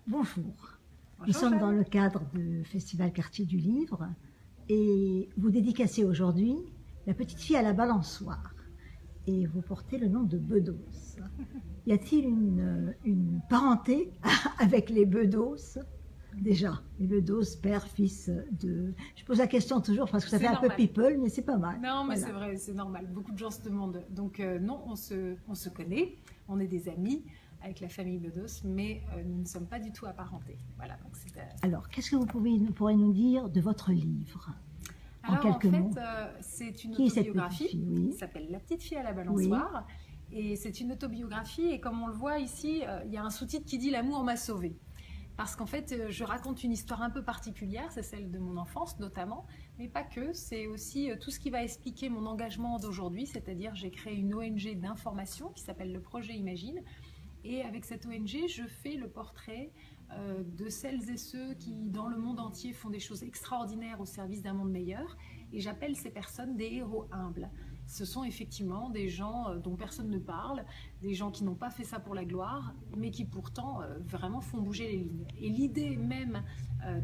Bonjour, nous Bonjour sommes dans Jeanne. le cadre du Festival Quartier du Livre et vous dédicacez aujourd'hui La petite fille à la balançoire et vous portez le nom de Bedos. Y a-t-il une parenté avec les Bedos? Déjà, les Bedos, père, fils de... Je pose la question toujours parce que ça fait C'est un peu normal. people, mais c'est pas mal. Non, mais Voilà. c'est vrai, c'est normal. Beaucoup de gens se demandent. Donc non, on se connaît, on est des amis avec la famille Bedos, mais nous ne sommes pas du tout apparentés. Voilà. Donc Alors, qu'est-ce que pourrez nous dire de votre livre en Alors en quelques mots? fait, c'est une Qui est cette petite autobiographie fille? qui Oui, s'appelle La petite fille à la oui. balançoire. Et c'est une autobiographie, et comme on le voit ici, il y a un sous-titre qui dit L'amour m'a sauvée. Parce qu'en fait, je raconte une histoire un peu particulière, c'est celle de mon enfance notamment, mais pas que, c'est aussi tout ce qui va expliquer mon engagement d'aujourd'hui, c'est-à-dire j'ai créé une ONG d'information qui s'appelle le Projet Imagine, et avec cette ONG, je fais le portrait de celles et ceux qui, dans le monde entier, font des choses extraordinaires au service d'un monde meilleur, et j'appelle ces personnes des héros humbles. Ce sont effectivement des gens dont personne ne parle, des gens qui n'ont pas fait ça pour la gloire, mais qui pourtant vraiment font bouger les lignes. Et l'idée même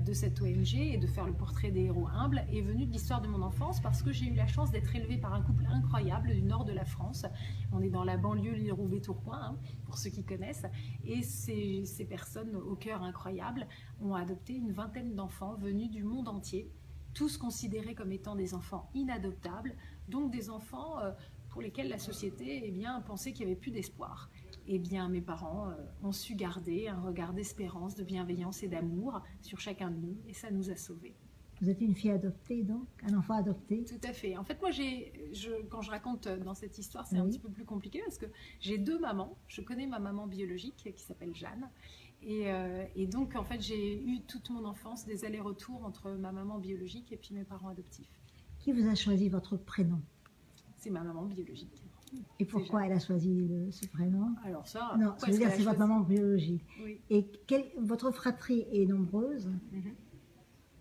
de cette ONG et de faire le portrait des héros humbles est venue de l'histoire de mon enfance parce que j'ai eu la chance d'être élevée par un couple incroyable du nord de la France. On est dans la banlieue Lille-Roubaix-Tourcoing, hein, pour ceux qui connaissent. Et ces personnes au cœur incroyable ont adopté une vingtaine d'enfants venus du monde entier, tous considérés comme étant des enfants inadoptables, donc des enfants pour lesquels la société pensait qu'il n'y avait plus d'espoir. Eh bien, mes parents ont su garder un regard d'espérance, de bienveillance et d'amour sur chacun de nous, et ça nous a sauvés. Vous êtes une fille adoptée, donc un enfant adopté? Tout à fait. En fait, moi, quand je raconte dans cette histoire, c'est un Oui. petit peu plus compliqué parce que j'ai deux mamans. Je connais ma maman biologique qui s'appelle Jeanne. Et donc, en fait, j'ai eu toute mon enfance des allers-retours entre ma maman biologique et puis mes parents adoptifs. Qui vous a choisi votre prénom? C'est ma maman biologique. Et pourquoi elle a choisi ce prénom? Alors ça, Non, pourquoi ça veut est-ce dire qu'elle a c'est votre choisi? maman biologique. Oui. Et votre fratrie est nombreuse? Mhm.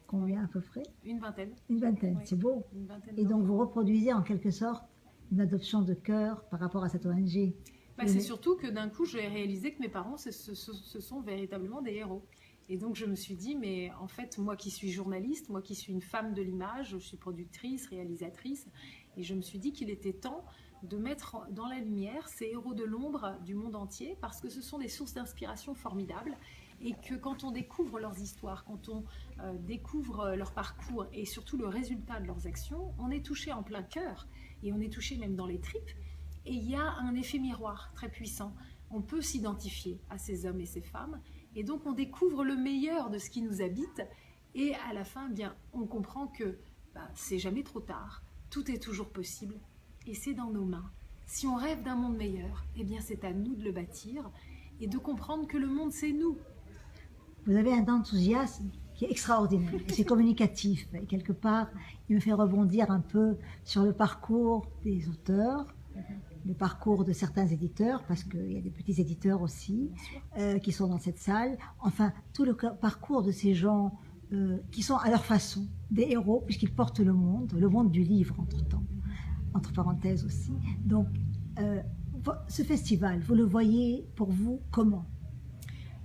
Combien à peu près? Une vingtaine. Une vingtaine, Oui. c'est beau. Une vingtaine Et donc vous d'enfants. reproduisez en quelque sorte une adoption de cœur par rapport à cette ONG. C'est surtout que d'un coup, j'ai réalisé que mes parents, ce sont véritablement des héros. Et donc, je me suis dit, mais en fait, moi qui suis journaliste, moi qui suis une femme de l'image, je suis productrice, réalisatrice, et je me suis dit qu'il était temps de mettre dans la lumière ces héros de l'ombre du monde entier, parce que ce sont des sources d'inspiration formidables, et que quand on découvre leurs histoires, quand on découvre leur parcours, et surtout le résultat de leurs actions, on est touché en plein cœur, et on est touché même dans les tripes. Et il y a un effet miroir très puissant. On peut s'identifier à ces hommes et ces femmes, et donc on découvre le meilleur de ce qui nous habite, et à la fin, on comprend que c'est jamais trop tard, tout est toujours possible, et c'est dans nos mains. Si on rêve d'un monde meilleur, c'est à nous de le bâtir, et de comprendre que le monde, c'est nous. Vous avez un enthousiasme qui est extraordinaire, c'est communicatif, et quelque part, il me fait rebondir un peu sur le parcours des auteurs, le parcours de certains éditeurs, parce qu'il y a des petits éditeurs aussi qui sont dans cette salle. Enfin, tout le parcours de ces gens qui sont à leur façon des héros, puisqu'ils portent le monde du livre, entre-temps, entre parenthèses aussi. Donc, ce festival, vous le voyez pour vous comment?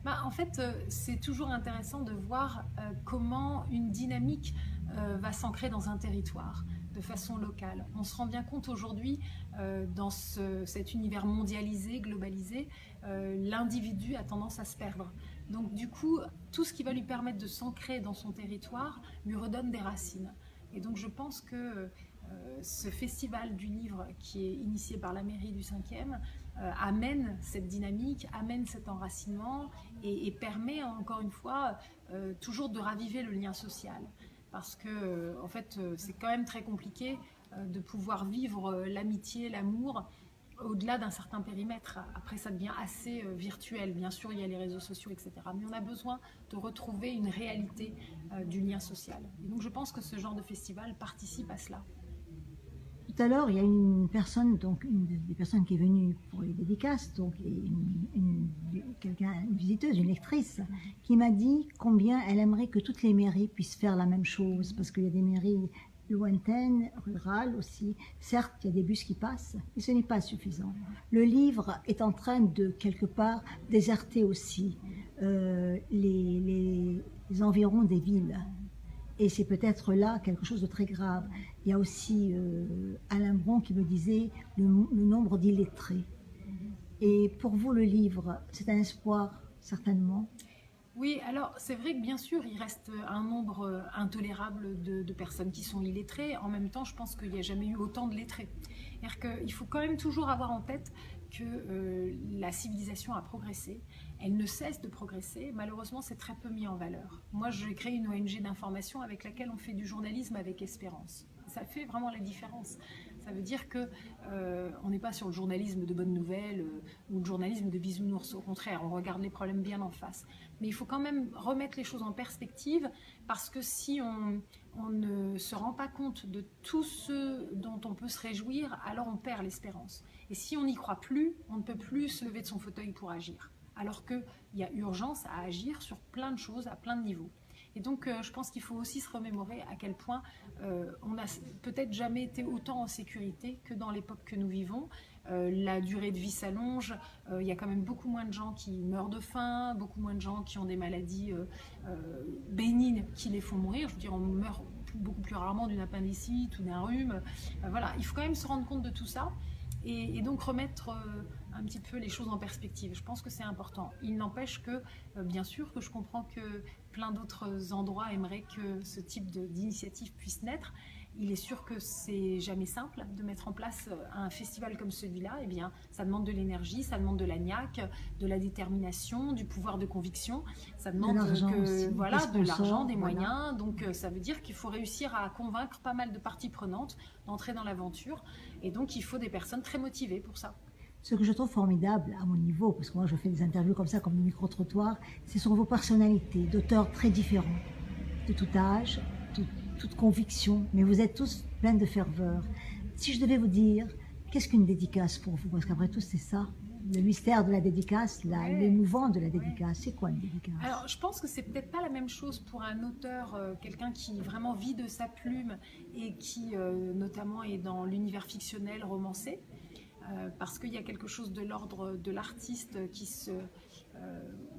En fait, c'est toujours intéressant de voir comment une dynamique va s'ancrer dans un territoire de façon locale. On se rend bien compte aujourd'hui, dans cet univers mondialisé, globalisé, l'individu a tendance à se perdre. Donc du coup, tout ce qui va lui permettre de s'ancrer dans son territoire lui redonne des racines. Et donc je pense que ce festival du livre qui est initié par la mairie du 5e amène cette dynamique, amène cet enracinement et permet encore une fois toujours de raviver le lien social. Parce que en fait, c'est quand même très compliqué de pouvoir vivre l'amitié, l'amour au-delà d'un certain périmètre. Après, ça devient assez virtuel. Bien sûr, il y a les réseaux sociaux, etc. Mais on a besoin de retrouver une réalité du lien social. Et donc, je pense que ce genre de festival participe à cela. Tout à l'heure, il y a une personne, donc une des personnes qui est venue pour les dédicaces, donc une visiteuse, une lectrice, qui m'a dit combien elle aimerait que toutes les mairies puissent faire la même chose, parce qu'il y a des mairies lointaines, rurales aussi. Certes, il y a des bus qui passent, mais ce n'est pas suffisant. Le livre est en train de, quelque part, déserter aussi les environs des villes. Et c'est peut-être là quelque chose de très grave. Il y a aussi Alain Bron qui me disait le nombre d'illettrés. Et pour vous, le livre, c'est un espoir, certainement. Oui, alors c'est vrai que bien sûr, il reste un nombre intolérable de personnes qui sont illettrées. En même temps, je pense qu'il n'y a jamais eu autant de lettrés. C'est-à-dire qu'il faut quand même toujours avoir en tête que la civilisation a progressé. Elle ne cesse de progresser. Malheureusement, c'est très peu mis en valeur. Moi, j'ai créé une ONG d'information avec laquelle on fait du journalisme avec espérance. Ça fait vraiment la différence. Ça veut dire que on n'est pas sur le journalisme de bonnes nouvelles ou le journalisme de bisounours. Au contraire, on regarde les problèmes bien en face. Mais il faut quand même remettre les choses en perspective parce que si on ne se rend pas compte de tout ce dont on peut se réjouir, alors on perd l'espérance. Et si on n'y croit plus, on ne peut plus se lever de son fauteuil pour agir. Alors qu'il y a urgence à agir sur plein de choses, à plein de niveaux. Et donc, je pense qu'il faut aussi se remémorer à quel point on n'a peut-être jamais été autant en sécurité que dans l'époque que nous vivons. La durée de vie s'allonge, il y a quand même beaucoup moins de gens qui meurent de faim, beaucoup moins de gens qui ont des maladies bénignes qui les font mourir. Je veux dire, on meurt beaucoup plus rarement d'une appendicite ou d'un rhume. Voilà, il faut quand même se rendre compte de tout ça. Et donc remettre un petit peu les choses en perspective. Je pense que c'est important. Il n'empêche que, bien sûr, que je comprends que plein d'autres endroits aimeraient que ce type d'initiative puisse naître. Il est sûr que c'est jamais simple de mettre en place un festival comme celui-là. Eh bien, ça demande de l'énergie, ça demande de la niaque, de la détermination, du pouvoir de conviction. Ça demande de l'argent, des moyens. Donc, ça veut dire qu'il faut réussir à convaincre pas mal de parties prenantes d'entrer dans l'aventure. Et donc, il faut des personnes très motivées pour ça. Ce que je trouve formidable à mon niveau, parce que moi je fais des interviews comme ça, comme des micro-trottoirs, c'est sur vos personnalités, d'auteurs très différents, de tout âge, de toute conviction, mais vous êtes tous pleins de ferveur. Si je devais vous dire, qu'est-ce qu'une dédicace pour vous? Parce qu'après tout, c'est ça, le mystère de la dédicace, l'émouvant de la dédicace. C'est quoi une dédicace? Alors, je pense que c'est peut-être pas la même chose pour un auteur, quelqu'un qui vraiment vit de sa plume et qui, notamment, est dans l'univers fictionnel romancé. Parce qu'il y a quelque chose de l'ordre de l'artiste qui se...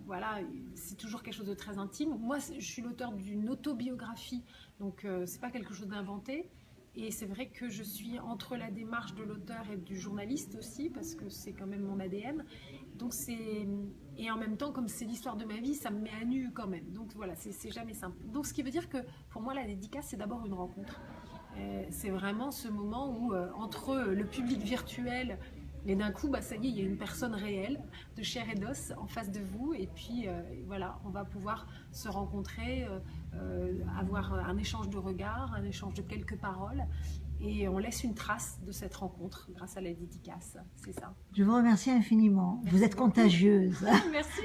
voilà, c'est toujours quelque chose de très intime. Moi, je suis l'auteur d'une autobiographie, donc c'est pas quelque chose d'inventé. Et c'est vrai que je suis entre la démarche de l'auteur et du journaliste aussi, parce que c'est quand même mon ADN. Donc et en même temps, comme c'est l'histoire de ma vie, ça me met à nu quand même. Donc voilà, c'est jamais simple. Donc ce qui veut dire que pour moi, la dédicace, c'est d'abord une rencontre. C'est vraiment ce moment où entre le public virtuel et d'un coup, ça y est, il y a une personne réelle, de chair et d'os en face de vous, et puis voilà, on va pouvoir se rencontrer, avoir un échange de regards, un échange de quelques paroles, et on laisse une trace de cette rencontre grâce à la dédicace, c'est ça. Je vous remercie infiniment. Merci vous êtes beaucoup. Contagieuse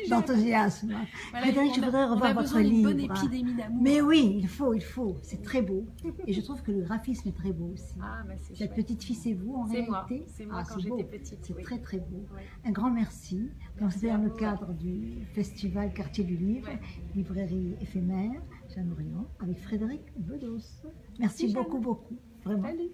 d'enthousiasme. Voilà, Frédéric, je voudrais revoir votre livre. On a besoin d'une bonne épidémie d'amour. Mais oui, il faut. C'est très beau. Et je trouve que le graphisme est très beau aussi. C'est Cette chouette. petite fille, c'est vous en réalité? C'est moi quand j'étais petite. C'est oui. très très beau. Oui. Un grand merci. Donc c'était à dans le vous. cadre du festival Quartier du Livre, Ouais. librairie éphémère, Jeanne Briand, avec Frédéric Bedos. Merci Jeanne. beaucoup. Vraiment. Salut.